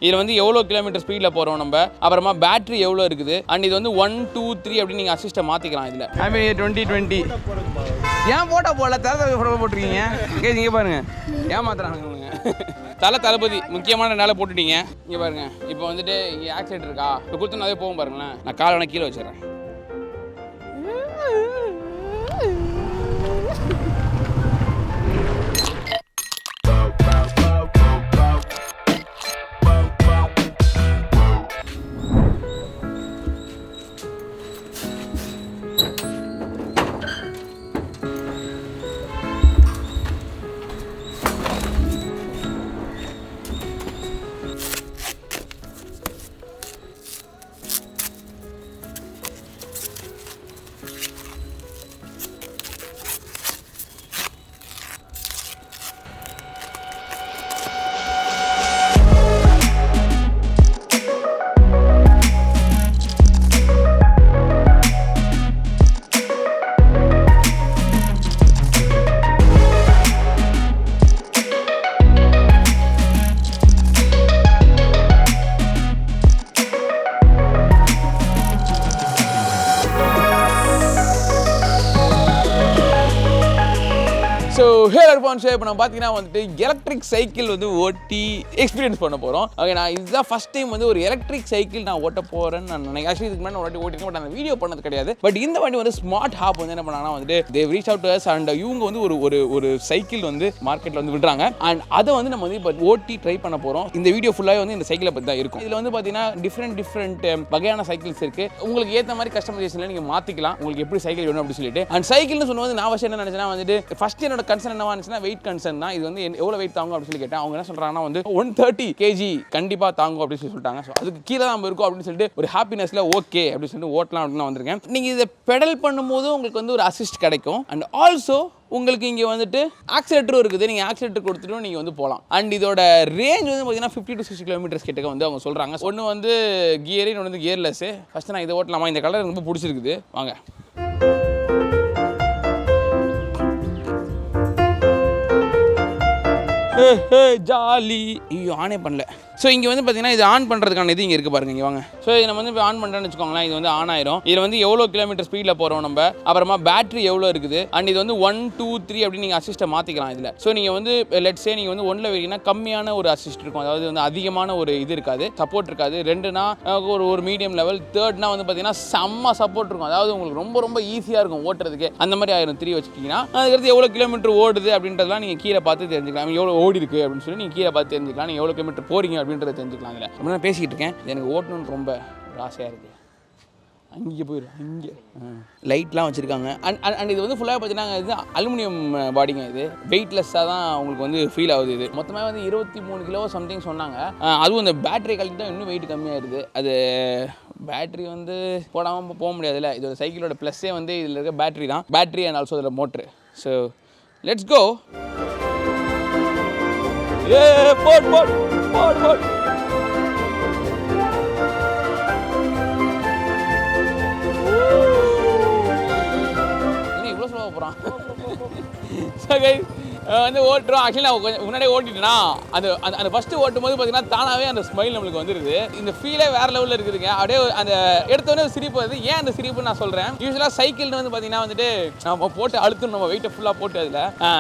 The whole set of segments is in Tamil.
இதில் வந்து எவ்வளோ கிலோமீட்டர் ஸ்பீடில் போகிறோம் நம்ம, அப்புறமா பேட்டரி எவ்வளோ இருக்குது, அண்ட் இது வந்து 1 2 3 அப்படின்னு நீங்கள் அசிஸ்ட்டை மாற்றிக்கலாம். இதில் 2020 ஏன் போட்டோ போடல, தலை போட்டிருக்கீங்க இங்கே பாருங்க, ஏமாத்துறாங்க தளபதி முக்கியமான நாளை போட்டுட்டீங்க. இங்கே பாருங்க, இப்போ வந்துட்டு இங்கே ஆக்சிடென்ட் இருக்கா, இப்போ கொடுத்து அதே போகும் பாருங்களேன். நான் காலை வேணா கீழே வச்சிடறேன். ஸோ ஹேர் Irfan இப்போ நம்ம பார்த்தீங்கன்னா வந்துட்டு எலக்ட்ரிக் சைக்கிள் வந்து ஓட்டி எக்ஸ்பீரியன்ஸ் பண்ண போகிறோம். ஓகே, நான் இதுதான் ஃபஸ்ட் டைம் வந்து ஒரு எலக்ட்ரிக் சைக்கிள் நான் ஓட்ட போகிறேன்னு நான் நினைக்கிறேன். ஆக்சுவலி இதுக்கு முன்னாடி ஒரு வாட்டி ஓட்டிருக்கேன், பட் அந்த வீடியோ பண்ணது கிடையாது. பட் இந்த வாட்டி வந்து Smartehop வந்து என்ன பண்ணாங்கன்னா வந்துட்டு they reach out to us and இவங்க வந்து ஒரு சைக்கிள் வந்து மார்க்கெட்டில் வந்து விடுறாங்க. அண்ட் அதை வந்து நம்ம வந்து இப்போ ஓட்டி ட்ரை பண்ண போகிறோம். இந்த வீடியோ ஃபுல்லாக வந்து இந்த சைக்கிளை பற்றி தான் இருக்கும். இதில் வந்து பார்த்தீங்கன்னா டிஃப்ரெண்ட் வகையான சைக்கிள்ஸ் இருக்குது. உங்களுக்கு ஏற்ற மாதிரி கஸ்டமைசேஷனில் நீங்கள் மாற்றிக்கலாம், உங்களுக்கு எப்படி சைக்கிள் வேணும் அப்படின்னு சொல்லிட்டு. அண்ட் சைக்கிள்னு சொல்லும்போது நான் ஃபஸ்ட் என்ன நினச்சேன்னா வந்துட்டு ஃபஸ்ட் என்னோட கன்சர்ன் என்னவா இருந்துச்சுன்னா வெயிட் கன்சர்ன் தான். இது வந்து எவ்வளோ வெயிட் தாங்கும் அப்படின்னு சொல்லி கேட்டேன். அவங்க என்ன சொல்கிறாங்கன்னா வந்து 130 kg கண்டிப்பாக தாங்கும் அப்படின்னு சொல்லி சொல்லிட்டாங்க. ஸோ அதுக்கு கீழே தான் இருக்கும் அப்படின்னு சொல்லிட்டு ஒரு ஹாப்பினஸில் ஓகே அப்படின்னு சொல்லிட்டு ஓட்டலாம் அப்படின்னு வந்திருக்கேன். நீங்கள் இதை பெடல் பண்ணும்போது உங்களுக்கு வந்து ஒரு அசிஸ்ட் கிடைக்கும். அண்ட் ஆல்சோ உங்களுக்கு இங்கே வந்துட்டு ஆக்சிலேட்டரும் இருக்குது. நீங்கள் ஆக்சிலேட்டர் கொடுத்துட்டு நீங்கள் வந்து போகலாம். அண்ட் இதோட ரேஞ்ச் வந்து பார்த்தீங்கன்னா 50 to 60 கிலோமீட்டர்ஸ் கிட்ட வந்து அவங்க சொல்கிறாங்க. ஒன்று வந்து கியரு, இன்னொன்று வந்து கியர்லெஸ்ஸு. ஃபஸ்ட்டு நான் இதை ஓட்டலாமா, இந்த கலர் ரொம்ப பிடிச்சிருக்குது, வாங்க. ஜாலி. ஐயோ, ஆனே பண்ணல. ஸோ இங்கே வந்து பார்த்தீங்கன்னா இது ஆன் பண்ணுறதுக்கான இது இங்கே இருக்குது பாருங்க, இங்கே வாங்க. ஸோ இதை நம்ம வந்து இப்போ ஆன் பண்ணுறேன்னு வச்சுக்கோங்களேன், இது வந்து ஆன் ஆயிரும். இதில் வந்து எவ்வளோ கிலோமீட்டர் ஸ்பீடில் போகிறோம் நம்ம, அப்புறமா பேட்டரி எவ்வளோ இருக்குது, அண்ட் இது வந்து 1 2 3 அப்படின்னு நீங்கள் அசிஸ்ட்டை மாற்றிக்கலாம். இதில் ஸோ நீங்கள் வந்து லெட்ஸே நீங்கள் வந்து 1ல் வரீங்கன்னா கம்மியான ஒரு அசிஸ்ட் இருக்கும், அதாவது வந்து அதிகமான ஒரு இது இருக்காது, சப்போர்ட் இருக்காது. 2னா ஒரு மீடியம் லெவல், 3னா வந்து பார்த்தீங்கன்னா செம்ம சப்போர்ட் இருக்கும், அதாவது உங்களுக்கு ரொம்ப ஈஸியாக இருக்கும் ஓட்டுறதுக்கு. அந்த மாதிரி ஆயிரும் 3 வச்சுக்கிங்கன்னா. அதுக்கடுத்து எவ்வளோ கிலோமீட்டர் ஓடுது அப்படின்றதெல்லாம் நீங்கள் கீழே பார்த்து தெரிஞ்சுக்கலாம். எவ்வளோ ஓடி இருக்குது அப்படின்னு சொல்லி நீங்கள் கீழே பார்த்து தெரிஞ்சுக்கலாம். நீங்கள் எவ்வளோ கிலோமீட்டர் போகிறீங்க அப்படின்றத தெரிஞ்சுக்கலாம். இதில் ரொம்ப நான் பேசிக்கிட்டு இருக்கேன், எனக்கு ஓட்டணும்னு ரொம்ப ஆசையாக இருக்குது. அங்கே போயிடும், இங்கே லைட்லாம் வச்சுருக்காங்க. அண்ட் இது வந்து ஃபுல்லாக பார்த்தீங்கன்னா இது அலுமினியம் பாடிங்க. இது வெயிட்லெஸ்ஸாக தான் உங்களுக்கு வந்து ஃபீல் ஆகுது. இது மொத்தமாக வந்து 23 கிலோ சம்திங் சொன்னாங்க. அதுவும் இந்த பேட்டரி கழித்து தான் இன்னும் வெயிட் கம்மியாகிடுது. அது பேட்டரி வந்து போடாமல் போக முடியாதுல்ல. இதோட சைக்கிளோட ப்ளஸ்ஸே வந்து இதில் இருக்க பேட்டரி தான், பேட்டரி அண்ட் ஆல்சோ இதில் மோட்ரு. So let's go. போட் இவ்வளோ சொல்ல போகிறான். வந்து ஓட்டுறோம். ஆக்சுவலி நான் கொஞ்சம் முன்னாடியே ஓட்டிட்டேன்னா அந்த ஃபஸ்ட்டு ஓட்டும் போது பார்த்தீங்கன்னா தானாகவே அந்த ஸ்மைல் நம்மளுக்கு வந்துடுது. இந்த ஃபீலே வேறு லெவலில் இருக்குதுங்க. அப்படியே அந்த எடுத்தோடனே சிரிப்பு வருது. ஏன் அந்த சிரிப்பு நான் சொல்கிறேன், யூஸ்வலாக சைக்கிள்னு வந்து பார்த்தீங்கன்னா வந்துட்டு நம்ம போட்டு அழுத்தணும், நம்ம வெயிட்டை ஃபுல்லாக போட்டு அதில்.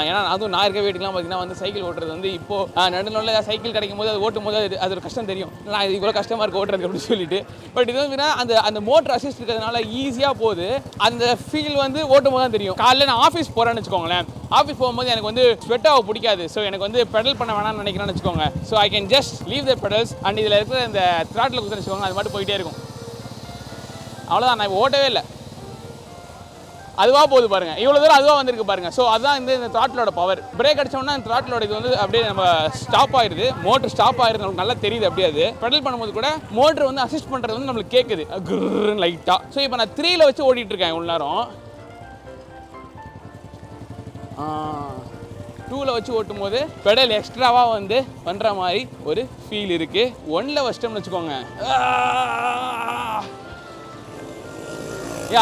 ஏன்னா அதுவும் நான் இருக்க வெயிட்டுக்குலாம் பார்த்தீங்கன்னா வந்து சைக்கிள் ஓட்டுறது வந்து இப்போது நடுநில சைக்கிள் கிடைக்கும் போது அது ஓட்டும் போது அது ஒரு கஷ்டம் தெரியும். நான் இது இவ்வளோ கஷ்டமாக இருக்குது ஓட்டுறது அப்படின்னு சொல்லிட்டு. பட் இது வந்து அந்த மோட்டர் அசிஸ்ட் இருக்கிறதுனால ஈஸியாக போகுது. அந்த ஃபீல் வந்து ஓட்டும் போது தான் தெரியும். காலையில் நான் ஆஃபீஸ் போகிறேன்னு வச்சுக்கோங்களேன், ஆஃபீஸ் போகும்போது எனக்கு வந்து ஸ்வெட்டாக பிடிக்காது. ஸோ எனக்கு வந்து பெடல் பண்ண வேணாம்னு நினைக்கிறேன்னு வச்சுக்கோங்க. So I can just leave the pedals and இதில் இருக்கிற இந்த த்ராட்டில் குத்துன்னு வச்சுக்கோங்க, அது மட்டும் போயிட்டே இருக்கும். அவ்வளோதான், நான் ஓட்டவே இல்லை, அதுவாக போகுது பாருங்கள், இவ்வளோ தூரம் அதுவாக வந்திருக்கு பாருங்கள். ஸோ அதுதான் இந்த த்ராட்டிலோட பவர். பிரேக் அடித்தோம்னா அந்த த்ராட்டிலோட இது வந்து அப்படியே நம்ம ஸ்டாப் ஆயிடுது, மோட்டர் ஸ்டாப் ஆயிடுது, நமக்கு நல்லா தெரியுது. அப்படியே அது பெடல் பண்ணும்போது கூட மோட்டர் வந்து அசிஸ்ட் பண்ணுறது வந்து நம்மளுக்கு கேட்குது லைட்டாக. ஸோ இப்போ நான் 3ல் வச்சு ஓட்டிகிட்டு இருக்கேன் இவ்வளோ நேரம். 2ல் வச்சு ஓட்டும் போது பெடல் எக்ஸ்ட்ராவாக வந்து பண்ணுற மாதிரி ஒரு ஃபீல் இருக்குது. 1ல் வச்சிட்டோம்னு வச்சுக்கோங்க,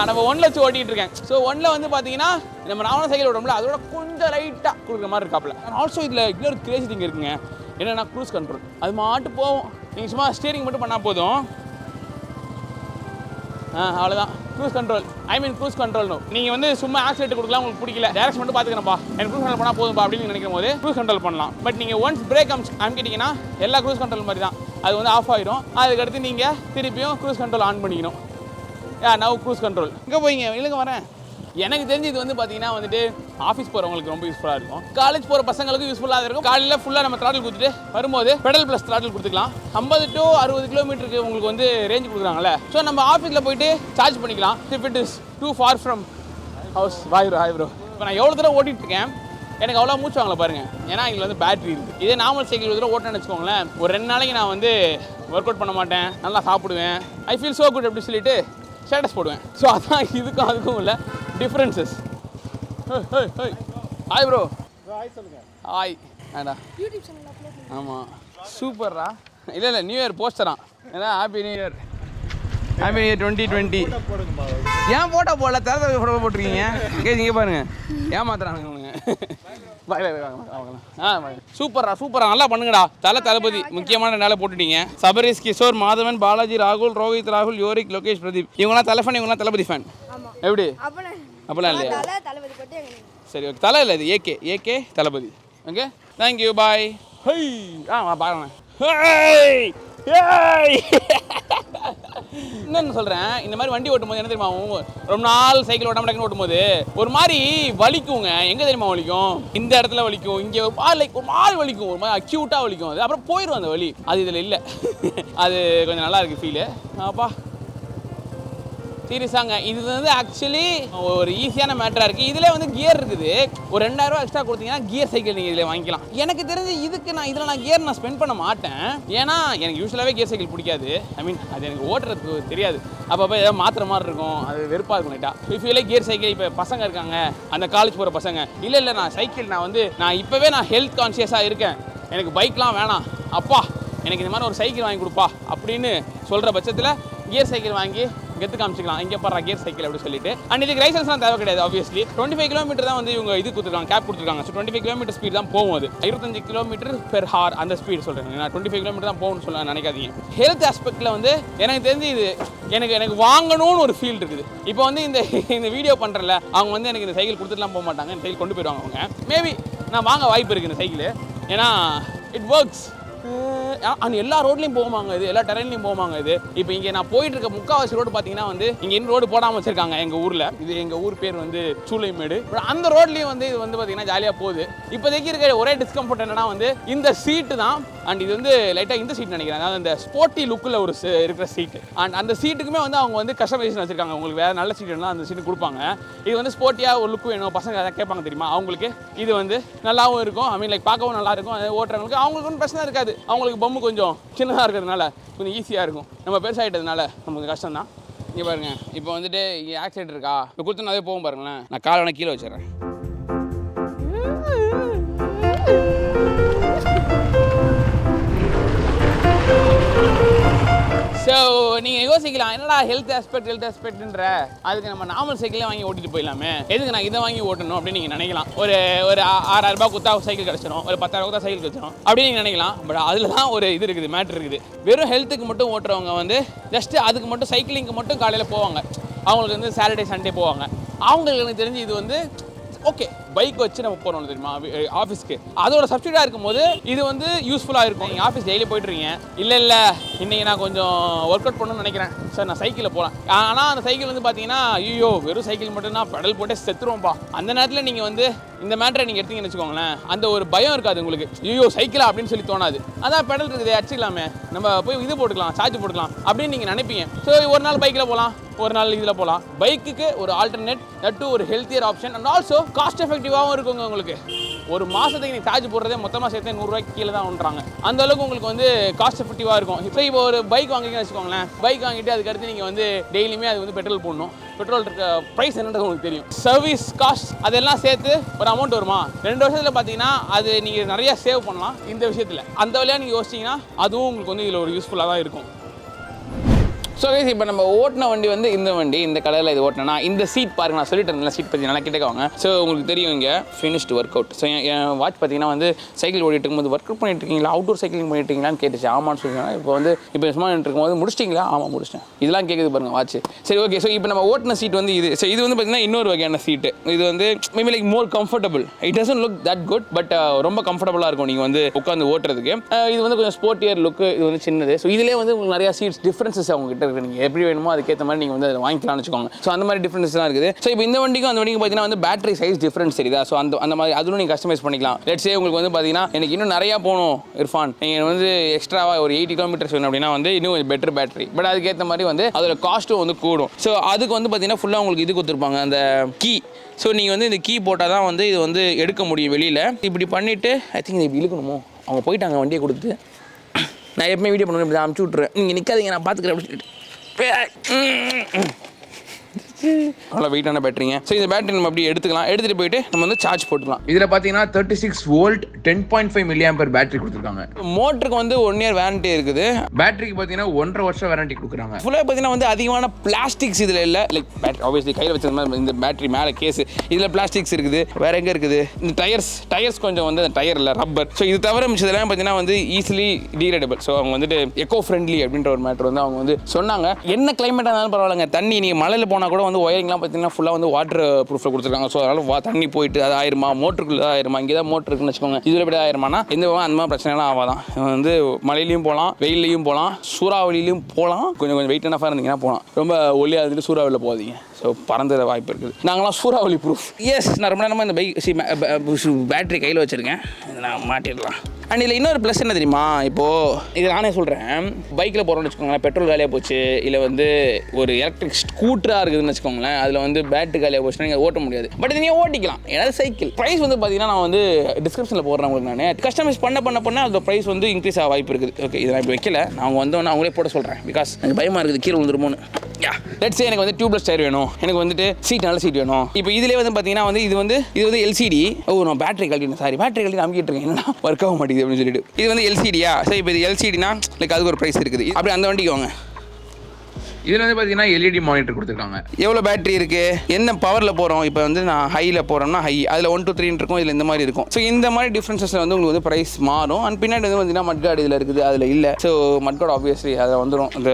நம்ம 1ல் வச்சு ஓட்டிகிட்டு இருக்கேன். ஸோ 1ல் வந்து பார்த்தீங்கன்னா நம்ம நார்மல் சைக்கிள் ஓடும்ல, அதோட கொஞ்சம் லைட்டாக கொடுக்குற மாதிரி இருக்காப்புல. ஆல்சோ இதில் இன்னொரு கிரேசி திங் இருக்குங்க, என்னென்னா க்ரூஸ் கண்ட்ரோல். அது மாட்டு போவோம், நீங்கள் சும்மா ஸ்டீரிங் மட்டும் பண்ணால் போதும். அவ்வளோதான். Cruise control, cruise control. நீங்கள் வந்து சும்மா ஆக்சிலேட்டர் கொடுக்கலாம், உங்களுக்கு பிடிக்கல டேரக்ஷன் மட்டும் பார்த்துக்கிறப்பா, எனக்கு க்ரூஸ் கண்ட்ரோல் பண்ணால் போதும்பா அப்படின்னு நினைக்கும் போது க்ரூஸ் கண்ட்ரோல் பண்ணலாம். பட் நீங்கள் ஒன்ஸ் பிரேக் அமுக்கிட்டீங்கன்னா எல்லா க்ரூஸ் கண்ட்ரோல் மாதிரி தான், அது வந்து ஆஃப் ஆகிடும். அதுக்கடுத்து நீங்கள் திருப்பியும் க்ரூஸ் கண்ட்ரோல் ஆன் பண்ணிக்கணும். Now cruise control. இங்கே போய்ங்க, இல்லைங்க வரேன். எனக்கு தெரிஞ்சு இது வந்து பார்த்தீங்கன்னா வந்துட்டு ஆஃபீஸ் போகிறவங்களுக்கு ரொம்ப யூஸ்ஃபுல்லாக இருக்கும், காலேஜ் போகிற பசங்களுக்கு யூஸ்ஃபுல்லாக இருக்கும். காலையில் ஃபுல்லாக நம்ம த்ராட்டில் கொடுத்துட்டு வரும்போது பெடல் ப்ளஸ் த்ராட்டில் கொடுத்துக்கலாம். 50 to 60 கிலோமீட்டருக்கு உங்களுக்கு வந்து ரேஞ்ச் கொடுக்குறாங்களே. ஸோ நம்ம ஆஃபீஸில் போயிட்டு சார்ஜ் பண்ணிக்கலாம். If it is too far from house. Hi bro. இப்போ நான் எவ்வளோ தூரம் ஓட்டிகிட்டு இருக்கேன், எனக்கு அவ்வளோ மூச்சு வாங்கல பாருங்கள், ஏன்னா இதில் வந்து பேட்டரி இருக்குது. இதே நார்மல் சைக்கிள் தூரம் ஓட்டணும்னு வச்சுக்கோங்களேன், ஒரு 2 நாளைக்கு நான் வந்து ஒர்க் அவுட் பண்ண மாட்டேன், நல்லா சாப்பிடுவேன், ஐ ஃபீல் ஸோ குட் அப்படின்னு சொல்லிட்டு ஸ்டேட்டஸ் போடுவேன். ஸோ அதான் இதுக்கும் அதுக்கும் இல்லை டிஃப்ரென்சஸ். Hi bro. ஹாய். ஏடா யூடியூப் சேனல் அப்லோட் பண்ணு. ஆமாம் சூப்பர்ரா. இல்லை நியூ இயர் போஸ்டரா, ஏன்னா happy new year, happy new year 2020. ஏன் ஃபோட்டோ போடல, தர ஃபோட்டோ போட்டிருக்கீங்க. இங்கே பாருங்க, ஏமாத்துறானுங்க அவனுங்க. சூப்பரா நல்லா பண்ணுங்கடா. தளபதி முக்கியமான நாளை போட்டுட்டீங்க. சபரீஷ், கிஷோர், மாதவன், பாலாஜி, ராகுல், ரோஹித், ராகுல், யோரிக், லோகேஷ், பிரதீப், இவங்களாம் தலை இவங்களாம் தளபதி ஃபேன். எப்படி அப்பெல்லாம் இல்லையா? சரி ஓகே, தலை இல்லை, இது AK Thalapathy. Okay thank you bye. பாருங்க. இன்னொன்று சொல்கிறேன், இந்த மாதிரி வண்டி ஓட்டும் போது என்ன தெரியுமா, ரொம்ப நாள் சைக்கிள் ஓட்டாம ஓட்டும் போது ஒரு மாதிரி வலிக்குங்க. எங்கே தெரியுமா வலிக்கும்? இந்த இடத்துல வலிக்கும், இங்கே ஒரு மாதிரி வலிக்கும், ஒரு மாதிரி அக்யூட்டாக வலிக்கும். அது அப்புறம் போயிடும் அந்த வலி. அது இதில் இல்லை. அது கொஞ்சம் நல்லா இருக்குது ஃபீலு. அப்பா சீரியஸாங்க, இது வந்து ஆக்சுவலி ஒரு ஈஸியான மேட்டராக இருக்குது. இதில் வந்து கியர் இருக்குது. ஒரு 2000 ரூபா எக்ஸ்ட்ரா கொடுத்தீங்கன்னா கியர் சைக்கிள் நீங்கள் இதில் வாங்கிக்கலாம். எனக்கு தெரிஞ்சு இதுக்கு நான் கியர் ஸ்பெண்ட் பண்ண மாட்டேன், ஏன்னா எனக்கு யூஸ்வலாகவே கியர் சைக்கிள் பிடிக்காது. அது எனக்கு ஓட்டுறதுக்கு தெரியாது. அப்போ ஏதாவது மாத்திர மாதிரி இருக்கும், அது வெறுப்பாக இருக்கும் லைட்டாக. இஃப் கியர் சைக்கிள் இப்போ பசங்க இருக்காங்க, அந்த காலேஜ் போகிற பசங்க, இல்லை நான் இப்போவே ஹெல்த் கான்ஷியஸாக இருக்கேன், எனக்கு பைக்லாம் வேணாம், அப்பா எனக்கு இந்த மாதிரி ஒரு சைக்கிள் வாங்கி கொடுப்பா அப்படின்னு சொல்கிற பட்சத்தில் கியர் சைக்கிள் வாங்கி கெத்து காமிச்சிக்கலாம். இங்கே பாரு கியர் சைக்கிள் அப்படி சொல்லிட்டு. அண்ட் இதுக்கு லைசன்ஸ்லாம் தேவை கிடையாது. ஆப்வியஸ்லி 25 கிலோமீட்டர் தான் வந்து இவங்க இது கொடுத்துருக்காங்க, கேப் கொடுத்துருக்காங்க. ஸோ 25 கிலோமீட்டர் ஸ்பீட் தான் போகும். அது 25 கிலோமீட்டர் பெர் ஹார் அந்த ஸ்பீட் சொல்கிறேன். நான் 25 கிலோமீட்டர் தான் போகணும்னு சொல்ல நினைக்காதீங்க. ஹெல்த் ஆஸ்பெக்டில் வந்து எனக்கு தெரிஞ்சு இது எனக்கு வாங்கணும்னு ஒரு ஃபீல் இருக்குது. இப்போ வந்து இந்த வீடியோ பண்ணுறல அவங்க வந்து எனக்கு இந்த சைக்கிள் கொடுத்துட்டுலாம் போக மாட்டாங்க, இந்த சைக்கிள் கொண்டு போயிடுவாங்க அவங்க. மேபி நான் வாங்க வாய்ப்பு இருக்குது இந்த சைக்கிள், ஏன்னா இட் ஒர்க்ஸ். அண்ட் எல்லா ரோட்லையும் போவாங்க, இது எல்லா டெரெயின்லையும் போவாங்க. இது இப்போ இங்கே நான் போயிட்டு இருக்க முக்கால்வாசி ரோடு பார்த்தீங்கன்னா வந்து இங்கே இன்னும் ரோடு போடாமல் வச்சிருக்காங்க எங்கள் ஊரில். இது எங்கள் ஊர் பேர் வந்து சூளைமேடு. அந்த ரோட்லேயும் வந்து இது வந்து பார்த்தீங்கன்னா ஜாலியாக போகுது. இப்போதைக்கு இருக்க ஒரே டிஸ்கம்ஃபர்ட் என்னன்னா வந்து இந்த சீட்டு தான். அண்ட் இது வந்து லைட்டாக இந்த சீட் நினைக்கிறேன், அதாவது இந்த ஸ்போர்ட்டி லுக்கில் ஒரு இருக்கிற சீட்டு. அண்ட் அந்த சீட்டுக்குமே வந்து அவங்க வந்து கஸ்டமைசேஷன் வச்சிருக்காங்க. உங்களுக்கு வேறு நல்ல சீட் வேணும்னா அந்த சீட்டு கொடுப்பாங்க. இது வந்து ஸ்போர்ட்டியாக ஒரு லுக் வேணும், பசங்க அதை கேட்பாங்க தெரியுமா, அவங்களுக்கு இது வந்து நல்லாவும் இருக்கும். பார்க்கவும் நல்லா இருக்கும். அதை ஓட்டுறவங்களுக்கு அவங்களுக்கு ஒன்றும் பிரச்சனை இருக்காது. அவங்களுக்கு பொம்மை கொஞ்சம் சின்னதாக இருக்கிறதுனால கொஞ்சம் ஈஸியாக இருக்கும். நம்ம பெருசாகிட்டதுனால நமக்கு கஷ்டம் தான். இங்கே பாருங்க, இப்போ வந்துட்டு இங்கே ஆக்சிடென்ட் இருக்கா, இப்போ கொடுத்து அதே போகும் பாருங்களேன். நான் காலை வேணா கீழே வச்சிடறேன். ஸோ நீங்கள் யோசிக்கலாம், என்னடா ஹெல்த் ஆஸ்பெக்ட்ன்ற அதுக்கு நம்ம நார்மல் சைக்கிளே வாங்கி ஓட்டிட்டு போயிடலாமே, எதுக்கு நான் இதை வாங்கி ஓட்டணும் அப்படின்னு நீங்கள் நினைக்கலாம். ஒரு 6000 ரூபாய் கொடுத்தா சைக்கிள் கிடச்சிடும், ஒரு 10,000 கொடுத்தா சைக்கிள் கிடச்சிடும் அப்படின்னு நீங்கள் நினைக்கலாம். பட் அதில் தான் ஒரு இது இருக்குது, மேட்ரு இருக்குது. வெறும் ஹெல்த்துக்கு மட்டும் ஓட்டுறவங்க வந்து ஜஸ்ட்டு அதுக்கு மட்டும் சைக்கிளிங்க்கு மட்டும் காலையில் போவாங்க. அவங்களுக்கு வந்து சாட்டர்டே சண்டே போவாங்க. அவங்களுக்கு எனக்கு தெரிஞ்சு இது வந்து ஓகே, பைக் வச்சு நம்ம போகிறோம் தெரியுமா ஆஃபீஸ்க்கு, அதோட சப்ஸ்டியூட்டாக இருக்கும்போது இது வந்து யூஸ்ஃபுல்லாக இருக்கும். நீங்கள் ஆஃபீஸ் டெய்லி போய்ட்டுருங்க, இல்லை இன்றைக்கி நான் கொஞ்சம் ஒர்க் அவுட் பண்ணணும்னு நினைக்கிறேன் சார், நான் சைக்கிளில் போகலாம். ஆனால் அந்த சைக்கிள் வந்து பார்த்தீங்கன்னா ஐயோ வெறும் சைக்கிள் மட்டும்னா பெடல் போட்டே செத்துருவோம்ப்பா. அந்த நேரத்தில் நீங்கள் வந்து இந்த மேட்டரை நீங்கள் எடுத்தீங்கன்னு வச்சுக்கோங்களேன், அந்த ஒரு பயம் இருக்காது உங்களுக்கு. ஐயோ சைக்கிளா அப்படின்னு சொல்லி தோணாது. அதான் பெடல் இருக்குது, அடிச்சிக்கலாமே, நம்ம போய் இது போட்டுக்கலாம், சார்ஜ் போட்டுக்கலாம் அப்படின்னு நீங்கள் நினைப்பீங்க. ஸோ ஒரு நாள் பைக்கில் போகலாம், ஒரு நாள் இதில் போகலாம். பைக்குக்கு ஒரு ஆல்டர்னேட், தட் ஒரு healthier option. And also cost எஃபெக்டிவாகவும் இருக்குங்க உங்களுக்கு. ஒரு மாதத்துக்கு நீங்கள் சார்ஜ் போடுறதே மொத்தமாக சேர்த்து 100 ரூபாய்க்கு கீழே தான் ஒன்றாங்க. அந்த அளவுக்கு உங்களுக்கு வந்து காஸ்ட் எஃபெக்டிவாக இருக்கும். இப்போ ஒரு பைக் வாங்கிங்கன்னு வச்சுக்கோங்களேன், பைக் வாங்கிட்டு அதுக்கடுத்து நீங்கள் வந்து டெய்லியுமே அது வந்து பெட்ரோல் போடணும். பெட்ரோல் இருக்க ப்ரைஸ் என்னன்றது உங்களுக்கு தெரியும். சர்வீஸ் காஸ்ட் அதெல்லாம் சேர்த்து ஒரு அமௌண்ட் வருமா, 2 வருஷத்தில் பார்த்தீங்கன்னா அது நீங்கள் நிறைய சேவ் பண்ணலாம் இந்த விஷயத்தில். அந்த வழியாக நீங்கள் யோசிச்சிங்கன்னா அதுவும் உங்களுக்கு வந்து இதில் ஒரு யூஸ்ஃபுல்லாக தான் இருக்கும். ஸோ இப்போ நம்ம ஓட்டின வண்டி வந்து இந்த வண்டி இந்த கலரில் இது ஓட்டினா இந்த சீட் பாருங்க, நான் சொல்லிட்டேன் சீட் பற்றி நல்லா கிட்டக்கவாங்க. ஸோ உங்களுக்கு தெரியும் இங்கே ஃபினிஷ்டு ஒர்க் அவுட். ஸோ என் வாட்ச் பார்த்தீங்கன்னா வந்து சைக்கிள் ஓடிட்டு இருக்கும்போது ஒர்க் அவுட் பண்ணிட்டு இருக்கீங்களா, அவுட்டோர் சைக்கிளிங் பண்ணிட்டு இருக்கீங்களான்னு கேட்டுச்சு. ஆமான்னு சொல்லியிருக்காங்க. இப்போ சும்மா இருக்கும்போது முடிச்சிட்டிங்களா, ஆமாம் முடிச்சிட்டேன், இதெல்லாம் கேட்குது பாருங்க வாட்ச். சரி ஓகே. ஸோ இப்போ நம்ம ஓட்டின சீட் வந்து இது. ஸோ இது வந்து பார்த்தீங்கன்னா இன்னொரு வகையான சீட்டு. இது வந்து maybe like more comfortable. It doesn't look that good, but ரொம்ப கம்ஃபர்டபுளாக இருக்கும் நீங்கள் வந்து உட்காந்து ஓட்டுறதுக்கு. இது வந்து கொஞ்சம் ஸ்போர்ட்டியர் லுக்கு. இது வந்து சின்னது. ஸோ இதிலே வந்து உங்களுக்கு நிறையா சீட்ஸ் டிஃப்ரென்சஸ் அவங்க கிட்ட இருக்குது. நீங்கள் எப்படி வேணுமோ அதுக்கேற்ற மாதிரி நீங்கள் வந்து அதை வாங்கிக்கலாம்னு வச்சுக்கோங்க. ஸோ அந்த மாதிரி டிஃப்ரென்ஸ்லாம் இருக்குது. ஸோ இப்போ இந்த வண்டிக்கும் அந்த வண்டிக்கும் பார்த்தீங்கன்னா வந்து பேட்டரி சைஸ் டிஃப்ரென்ஸ் தெரியுதா. ஸோ அந்த மாதிரி அதுவும் நீங்கள் கஸ்டமைஸ் பண்ணிக்கலாம். லெட்ஸ் சே உங்களுக்கு வந்து பார்த்தீங்கன்னா எனக்கு இன்னும் நிறையா போகணும் இர்ஃபான், நீங்கள் வந்து எக்ஸ்ட்ராவாக ஒரு 80 கிலோமீட்டர்ஸ் வேணும் அப்படின்னா வந்து இன்னும் கொஞ்சம் பெட்டர் பேட்டரி, பட் அதுக்கேற்ற மாதிரி வந்து அதோட காஸ்ட்டும் வந்து கூடும். ஸோ அதுக்கு வந்து பார்த்தீங்கன்னா ஃபுல்லாக உங்களுக்கு இது கொடுத்துருப்பாங்க, அந்த கீ. ஸோ நீங்கள் வந்து இந்த கீ போட்டால் தான் வந்து இது வந்து எடுக்க முடியும் வெளியில். இப்படி பண்ணிவிட்டு ஐ திங்க் இப்படி இழுக்கணுமோ, அவங்க போயிட்டாங்க வண்டியை கொடுத்து. நான் எப்பவுமே வீடியோ பண்ணணும் இப்படி அமுச்சு விட்ருவேன், நீங்கள் நிற்காதீங்க நான் பார்த்துக்கிறேன் அப்படின்னு சொல்லிட்டு. நல்லா வெயிட்டான பேட்டரிங்க. ஸோ இந்த பேட்டரி நம்ம அப்படி எடுத்துகிட்டு போயிட்டு நம்ம வந்து சார்ஜ் போட்டுக்கலாம். இதில் பார்த்தீங்கன்னா 36 வோல்ட் 10.5 மில்லிஆம்பர் பேட்டரி கொடுத்துருக்காங்க. மோட்டருக்கு வந்து 1 இயர் வாரண்டி இருக்குது. பேட்டரிக்கு பார்த்தீங்கன்னா 1.5 வருஷம் வாரண்டி கொடுக்குறாங்க. ஃபுல்லாக பார்த்தீங்கன்னா வந்து அதிகமான பிளாஸ்டிக்ஸ் இதில் இல்லை. லைக் பேட்டரி ஆப்வியஸ்லி கையில் வச்சது மாதிரி இந்த பேட்டரி மேலே கேஸ் இதில் பிளாஸ்டிக்ஸ் இருக்குது. வேற எங்கே இருக்குது இந்த டயர்ஸ் கொஞ்சம் வந்து அந்த டயர் இல்லை ரப்பர். ஸோ இது தவிர மிச்சதெல்லாம் பார்த்தீங்கன்னா வந்து ஈஸிலி டீக்ரேடபிள். ஸோ அவங்க வந்துட்டு எக்கோ ஃப்ரெண்ட்லி அப்படின்ற ஒரு மேட்டர் வந்து அவங்க வந்து சொன்னாங்க. என்ன கிளைமேட்டாக இருந்தாலும் பரவாயில்லைங்க, தண்ணி நீங்கள் மழையில் போனால் கூட வந்து ஒயரிங்லாம் பார்த்தீங்கன்னா ஃபுல்லாக வந்து வாட்டர் ப்ரூஃபில் கொடுத்துருக்காங்க. ஸோ அதனால் தண்ணி போயிட்டு அது ஆயிருமா, மோட்டருக்குள்ளே ஆயிருமா, இங்கே தான் மோட்டர் இருக்குன்னு வச்சுக்கோங்க, இதில் எப்படி ஆயிருமானா எந்த அந்த மாதிரி பிரச்சனைலாம் ஆகாதான். வந்து மழையிலையும் போகலாம், வெயிலையும் போகலாம், சூறாவளியிலையும் போகலாம். கொஞ்சம் வெயிட் என்ன இருந்தீங்கன்னா போகலாம். ரொம்ப ஒல்லியாக இருந்துட்டு சூறாவளியில் போகாதீங்க. ஸோ பறந்துட வாய்ப்பு இருக்குது. நாங்களாம் சூறாவளி ப்ரூஃப். எஸ், நான் ரொம்ப நேரமாக இந்த பேட்டரி கையில் வச்சுருக்கேன், இதை நான் மாட்டிடலாம். அண்ட் இதில் இன்னொரு ப்ளஸ் என்ன தெரியுமா, இப்போது இது நானே சொல்கிறேன், பைக்கில் போகிறோன்னு வச்சுக்கோங்களேன், பெட்ரோல் காலியாக போச்சு, இல்லை வந்து ஒரு எலக்ட்ரிக் ஸ்கூட்டராக இருக்குதுன்னு வச்சுக்கோங்களேன், அதில் வந்து பேட்டரி காலியாக போச்சுன்னா நீங்கள் ஓட்ட முடியாது. பட் இது நீங்கள் ஓட்டிக்கலாம். ஏதாவது சைக்கிள் ப்ரைஸ் வந்து பார்த்தீங்கன்னா நான் வந்து டிஸ்கிரிப்ஷனில் போடுறேன் உங்களுக்கு. நான் கஸ்டமைஸ் பண்ண அதோட ப்ரைஸ் வந்து இன்க்ரீஸ் ஆக வாய்ப்பு இருக்குது. ஓகே, இதை நான் இப்போ வைக்கல, நான் அவங்க வந்தோன்னே அவங்களே போட சொல்கிறேன். பிகாஸ் எனக்கு பயமாக இருக்குது கீழே விழுந்துருமோன்னு. லெட்ஸ் சே எனக்கு வந்து டியூப்லெஸ் டயர் வேணும், எனக்கு வந்துட்டு சீட் நல்ல சீட் வேணும். இப்போ இதிலே வந்து பார்த்தீங்கன்னா வந்து இது வந்து எல்சிடி. நான் பேட்டரி கழட்டி அமுக்கிட்டு இருக்கேன், என்னன்னா ஒர்க் ஆக மாட்டேங்குது அப்படின்னு சொல்லிட்டு. இது வந்து எல்சிடியா. ஸோ இப்போ இது எல்சிடினா லைக் அதுக்கு ஒரு ப்ரைஸ் இருக்குது. அப்படி அந்த வண்டிக்கு வாங்க. இதில் வந்து பார்த்தீங்கன்னா எல்இடி மானிட்டர் கொடுத்துருக்காங்க. எவ்வளோ பேட்டரி இருக்குது, என்ன பவரில் போகிறோம். இப்போ வந்து நான் ஹையில் போகிறோம்னா ஹை, அதில் 1 to 3 இருக்கும், இதில் இந்த மாதிரி இருக்கும். ஸோ இந்த மாதிரி டிஃப்ரென்சஸில் வந்து உங்களுக்கு வந்து ப்ரைஸ் மாறும். அண்ட் பின்னாடி வந்து பார்த்தீங்கன்னா மட்கார்டு இதில் இருக்குது, அதில் இல்லை. ஸோ மட்கார்டு ஆப்வியஸ்லி அதில் வந்துடும் இந்த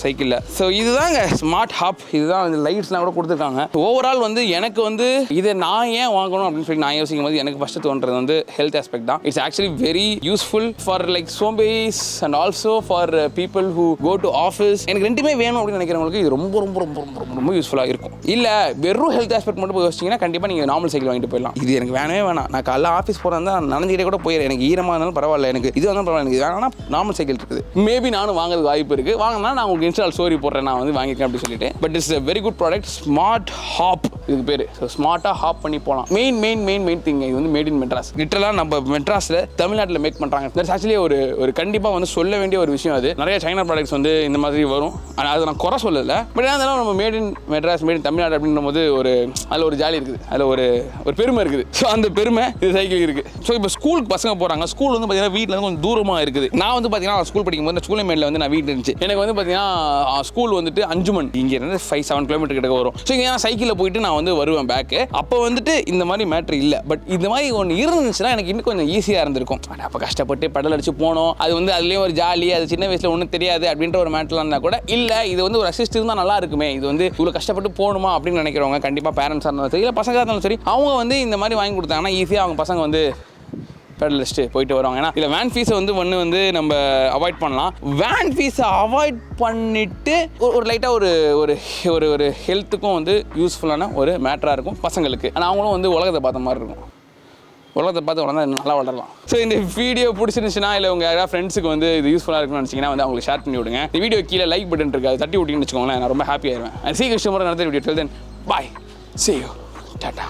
சைக்கிளில். ஸோ இதுதாங்க ஸ்மார்ட் ஹாப். இதுதான் வந்து லைட்ஸ்லாம் கூட கொடுத்துருக்காங்க. ஓவரால் வந்து எனக்கு வந்து இதை நான் ஏன் வாங்கணும் அப்படின்னு சொல்லி நான் யோசிக்கும் போது எனக்கு ஃபஸ்ட்டு தோன்றது வந்து ஹெல்த் ஆஸ்பெக்ட் தான். It's actually very useful for like zombies and also for people who go to office. எனக்கு ரெண்டுமே வேணும் அப்படின்னு நினைக்கிறவங்களுக்கு இது ரொம்ப ரொம்ப ரொம்ப ரொம்ப ரொம்ப யூஸ்ஃபுல்லாக இருக்கும். இல்லை வெறும் ஹெல்த் ஆஸ்பெக்ட் மட்டும் போய் யோசிச்சிங்கன்னா கண்டிப்பாக நீங்கள் நார்மல் சைக்கிள் வாங்கிட்டு போயிடலாம். இது எனக்கு வேணவே வேணாம். நான் காலைல ஆஃபீஸ் போகிறதா நான் நனைஞ்சிக்கிட்டே கூட போயிடுறேன். எனக்கு ஈரமாக இருந்தாலும் பரவாயில்ல, எனக்கு இது வந்து பரவாயில்ல, எனக்கு வேணாம்னா நார்மல் சைக்கிள் இருக்குது. மேபி நானும் வாங்குறதுக்கு வாய்ப்பு இருக்குது. வாங்கினா நான் உங்களுக்கு இன்ஸ்டால் ஸ்டோரி போடுறேன், நான் வந்து வாங்கியிருக்கேன் அப்படின்னு சொல்லிட்டு. But it's a very good product. Smart hub இதுக்கு பேர். ஸோ ஸ்மார்ட்டாக ஹாப் பண்ணி போகலாம். மெயின் திங் இது வந்து மேட் இன் மெட்ராஸ். லிட்டரலாக நம்ம மெட்ராஸில் தமிழ்நாட்டில் மேக் பண்ணுறாங்க. தட்ஸ் ஆக்சுவலி ஒரு கண்டிப்பாக வந்து சொல்ல வேண்டிய ஒரு விஷயம். அது நிறைய சைனா ப்ராடக்ட்ஸ் வந்து இந்த மாதிரி வரும். அதை நான் குறை சொல்லலை. பட் இருந்தாலும் நம்ம made in Madras, made in Tamil Nadu அப்படின்ற போது அதில் ஒரு ஜாலி இருக்குது, அதில் ஒரு பெருமை இருக்குது. ஸோ அந்த பெருமை இது சைக்கிள் இருக்குது. ஸோ இப்போ ஸ்கூலுக்கு பசங்க போகிறாங்க. ஸ்கூல் வந்து பார்த்தீங்கன்னா வீட்டில் வந்து கொஞ்சம் தூரமாக இருக்குது. நான் வந்து பார்த்தீங்கன்னா ஸ்கூல் படிக்கும்போது ஸ்கூல் மேட்டில் வந்து நான் வீட்டில் இருந்துச்சு. எனக்கு வந்து பார்த்தீங்கன்னா ஸ்கூல் வந்துட்டு 5 மணி இங்கேருந்து 5-7 கிலோமீட்டர் கிட்ட வரும். ஸோ இங்கே சைக்கிளில் போயிட்டு நான் வந்து வருவேன் பேக்கு. அப்போ வந்துட்டு இந்த மாதிரி மேட்ரு இல்லை. பட் இந்த மாதிரி ஒன்று இருந்துச்சுன்னா எனக்கு இன்னும் கொஞ்சம் ஈஸியாக இருந்திருக்கும். அப்போ கஷ்டப்பட்டு பெடல் அடிச்சு போனோம், அது வந்து அதுலேயும் ஒரு ஜாலி, அது சின்ன வயசில் ஒன்றும் தெரியாது அப்படின்ற ஒரு மேட்டர்லாம் இருந்தால் கூட இல்லை, இது வந்து ஒரு அசிஸ்ட் இருந்தால் நல்லா இருக்குமே, இது வந்து இவ்வளோ கஷ்டப்பட்டு போகணுமா அப்படின்னு நினைக்கிறவங்க கண்டிப்பாக பேரண்ட்ஸாக இருந்தாலும் சரி, இல்லை பசங்களாக இருந்தாலும் சரி, அவங்க வந்து இந்த மாதிரி வாங்கி கொடுத்தாங்கன்னா ஈஸியாக அவங்க பசங்க வந்து பெடல் அடிச்சுட்டு போயிட்டு வருவாங்க. ஏன்னா இல்லை வேன் ஃபீஸை வந்து நம்ம அவாய்ட் பண்ணலாம். வேன் ஃபீஸை அவாய்ட் பண்ணிவிட்டு ஒரு லைட்டாக ஒரு ஹெல்த்துக்கும் வந்து யூஸ்ஃபுல்லான ஒரு மேட்டராக இருக்கும் பசங்களுக்கு. ஆனால் அவங்களும் வந்து உலகத்தை பார்த்த மாதிரி இருக்கும். உலகத்தை பார்த்து வளர்ந்தா நல்லா வளரலாம். ஸோ இந்த வீடியோ பிடிச்சிருந்துச்சுன்னா இல்லை உங்கள் யாராவது ஃப்ரெண்ட்ஸுக்கு வந்து இது யூஸ்ஃபுல்லாக இருக்குன்னு நினச்சிங்கன்னா வந்து அவங்களுக்கு ஷேர் பண்ணி விடுங்க. இந்த வீடியோ கீழே லைக் பட்டன் இருக்குது, அது தட்டி விட்டிங்கன்னு வச்சுக்கோங்களேன், நான் ரொம்ப ஹாப்பி ஆயிடுவேன். சீக்கிரம் நடத்த video. Till then, bye. See you. Tata.